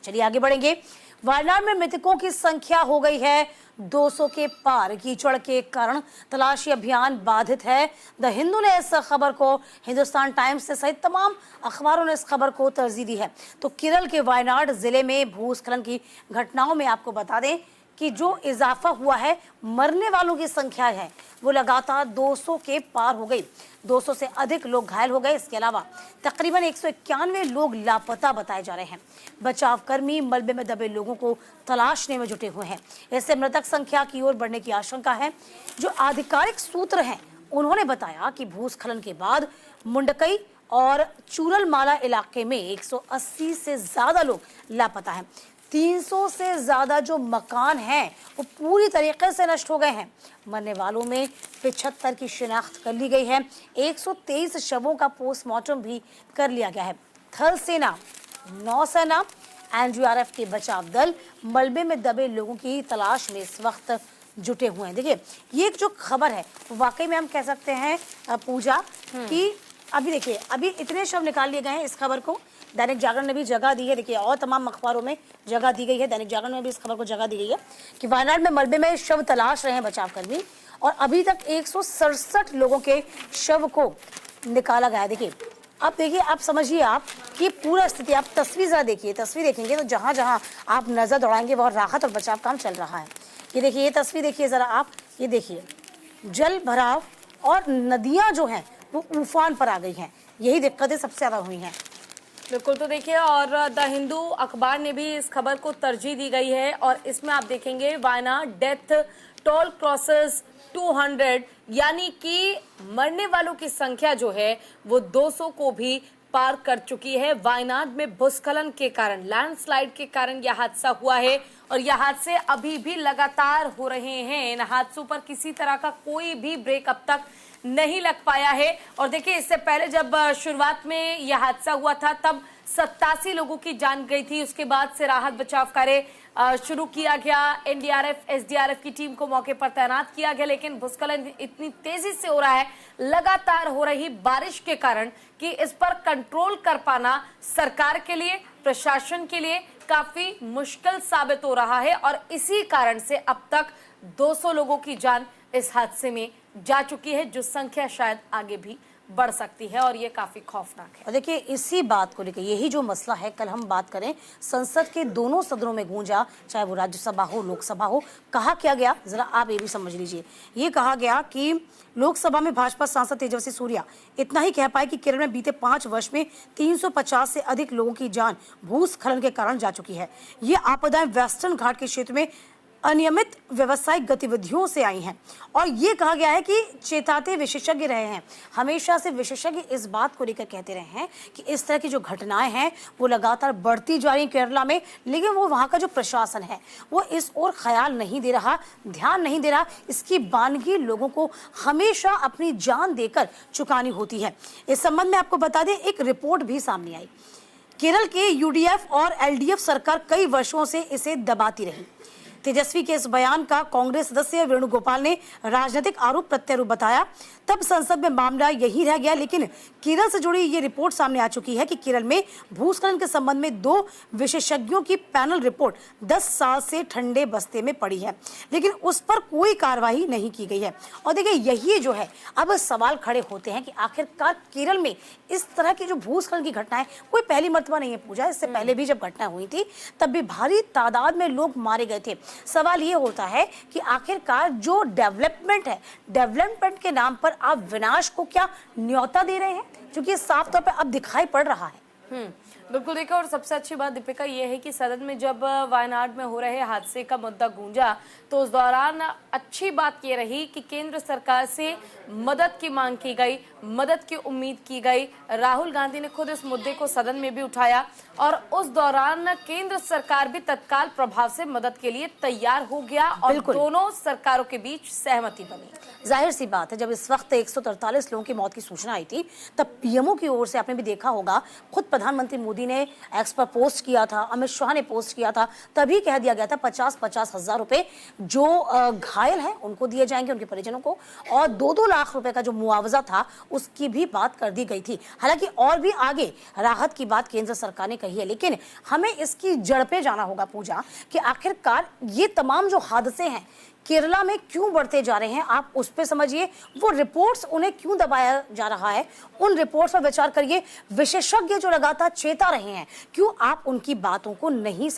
चलिए आगे बढ़ेंगे। वायनाड में मृतकों की संख्या हो गई है 200 के पार। कीचड़ के कारण तलाशी अभियान बाधित है। द हिंदू ने इस खबर को, हिंदुस्तान टाइम्स से सहित तमाम अखबारों ने इस खबर को तरजीह दी है। तो केरल के वायनाड जिले में भूस्खलन की घटनाओं में आपको बता दें कि जो इजाफा हुआ है, मरने वालों की संख्या है वो लगातार 200 के पार हो गई। 200 से अधिक लोग घायल हो गए। इसके अलावा तकरीबन 191 लोग लापता बताए जा रहे हैं। बचाव कर्मी मलबे में दबे लोगों को तलाशने में जुटे हुए हैं। इससे मृतक संख्या की ओर बढ़ने की आशंका है। जो आधिकारिक सूत्र हैं उन्होंने बताया कि भूस्खलन के बाद मुंडकई और चूरलमाला इलाके में 180 से ज्यादा लोग लापता हैं। 300 से ज्यादा जो मकान हैं वो पूरी तरीके से नष्ट हो गए हैं। मरने वालों में 75 की शिनाख्त कर ली गई है। 123 शवों का पोस्टमार्टम भी कर लिया गया है। थल सेना, नौसेना, एनडीआरएफ के बचाव दल मलबे में दबे लोगों की तलाश में इस वक्त जुटे हुए हैं। देखिए, ये जो खबर है वाकई में हम कह सकते हैं पूजा कि अभी देखिए, अभी इतने शव निकाल लिए गए हैं। इस खबर को दैनिक जागरण ने भी जगह दी है। देखिए, और तमाम अखबारों में जगह दी गई है। दैनिक जागरण में भी इस खबर को जगह दी गई है कि वायनाड में मलबे में शव तलाश रहे हैं बचावकर्मी और अभी तक 167 लोगों के शव को निकाला गया है। देखिए, अब देखिए, आप समझिए आप कि पूरा स्थिति, आप तस्वीर जरा देखिए। तस्वीर देखेंगे तो जहां जहां आप नजर दौड़ाएंगे वह राहत और बचाव काम चल रहा है। ये देखिए, ये तस्वीर देखिए जरा आप, ये देखिए जल भराव और नदियां जो हैं वो उफान पर आ गई हैं। यही दिक्कतें सबसे ज्यादा हुई हैं। बिल्कुल, तो देखिए, और द हिंदू अखबार ने भी इस खबर को तरजीह दी गई है और इसमें आप देखेंगे वायनाड डेथ टोल क्रॉसेस 200, यानी कि मरने वालों की संख्या जो है वो 200 को भी पार कर चुकी है। वायनाड में भूस्खलन के कारण, लैंडस्लाइड के कारण यह हादसा हुआ है और यह हादसे अभी भी लगातार हो रहे हैं। इन हादसों पर किसी तरह का कोई भी ब्रेक अब तक नहीं लग पाया है। और देखिए, इससे पहले जब शुरुआत में यह हादसा हुआ था तब 87 लोगों की जान गई थी। उसके बाद से राहत बचाव कार्य शुरू किया गया। एनडीआरएफ, एसडीआरएफ की टीम को मौके पर तैनात किया गया, लेकिन भूस्खलन इतनी तेजी से हो रहा है लगातार हो रही बारिश के कारण कि इस पर कंट्रोल कर पाना सरकार के लिए, प्रशासन के लिए काफी मुश्किल साबित हो रहा है। और इसी कारण से अब तक 200 लोगों की जान इस हादसे में जा चुकी है, जो संख्या शायद आगे भी बढ़ सकती है और ये काफी खौफनाक है। और देखिए, इसी बात को लेकर यही जो मसला है, कल हम बात करें, संसद के दोनों सदनों में गूंजा, चाहे वो राज्यसभा हो, लोकसभा हो। कहा क्या गया, जरा आप ये भी समझ लीजिए। ये कहा गया कि लोकसभा में भाजपा सांसद तेजस्वी सूर्या इतना ही कह पाए कि केरल में बीते 5 वर्ष में 350 से अधिक लोगों की जान भूस्खलन के कारण जा चुकी है। ये आपदाएं वेस्टर्न घाट के क्षेत्र में अनियमित व्यवसायिक गतिविधियों से आई हैं। और ये कहा गया है कि चेताते विशेषज्ञ रहे हैं। हमेशा से विशेषज्ञ इस बात को लेकर कहते रहे हैं कि इस तरह की जो घटनाएं हैं वो लगातार बढ़ती जा रही केरला में, लेकिन वो वहाँ का जो प्रशासन है वो इस ओर ख्याल नहीं दे रहा, ध्यान नहीं दे रहा। इसकी बानगी लोगों को हमेशा अपनी जान देकर चुकानी होती है। इस संबंध में आपको बता दें, एक रिपोर्ट भी सामने आई। केरल के यूडीएफ और एलडीएफ सरकार कई वर्षों से इसे दबाती रही। तेजस्वी के इस बयान का कांग्रेस सदस्य वेणुगोपाल ने राजनीतिक आरोप प्रत्यारोप बताया। तब संसद में मामला यही रह गया, लेकिन केरल से जुड़ी ये रिपोर्ट सामने आ चुकी है कि केरल में भूस्खलन के संबंध में 2 विशेषज्ञों की पैनल रिपोर्ट 10 साल से ठंडे बस्ते में पड़ी है, लेकिन उस पर कोई कार्रवाई नहीं की गई है। और देखिए, यही जो है अब सवाल खड़े होते हैं कि आखिरकार केरल में इस तरह की जो भूस्खलन की घटनाएं कोई पहली मर्तबा नहीं है पूजा। इससे पहले भी जब घटना हुई थी तब भी भारी तादाद में लोग मारे गए थे। सवाल ये होता है कि आखिरकार जो डेवलपमेंट है, डेवलपमेंट के नाम पर आप विनाश को क्या न्योता दे रहे हैं, क्योंकि साफ तौर पर अब दिखाई पड़ रहा है। बिल्कुल, देखिए, और सबसे अच्छी बात दीपिका ये है कि सदन में जब वायनाड में हो रहे हादसे का मुद्दा गूंजा तो उस दौरान अच्छी बात ये रही कि केंद्र सरकार से मदद की मांग की गई, मदद की उम्मीद की गई। राहुल गांधी ने खुद इस मुद्दे को सदन में भी उठाया और उस दौरान केंद्र सरकार भी तत्काल प्रभाव से मदद के लिए तैयार हो गया और दोनों सरकारों के बीच सहमति बनी। जाहिर सी बात है, जब इस वक्त 143 लोगों की मौत की सूचना आई थी तब पीएमओ की ओर से आपने भी देखा होगा, खुद प्रधानमंत्री मोदी मोदी ने एक्स पर पोस्ट किया था, अमित शाह ने पोस्ट किया था, तभी कह दिया गया था 50-50 हजार रुपए जो घायल हैं उनको दिए जाएंगे, उनके परिजनों को, और 2-2 लाख रुपए का जो मुआवजा था उसकी भी बात कर दी गई थी। हालांकि और भी आगे राहत की बात केंद्र सरकार ने कही है, लेकिन हमें इसकी जड़ पे जाना होगा पूजा कि आखिरकार ये तमाम जो हादसे हैं केरला में क्यों बढ़ते जा रहे हैं, आप उस पे समझिए, वो रिपोर्ट्स उन्हें क्यों दबाया जा रहा है, उन रिपोर्ट्स पर विचार करिए। विशेषज्ञ जो लगातार चेता रहे हैं, क्यों आप उनकी बातों को नहीं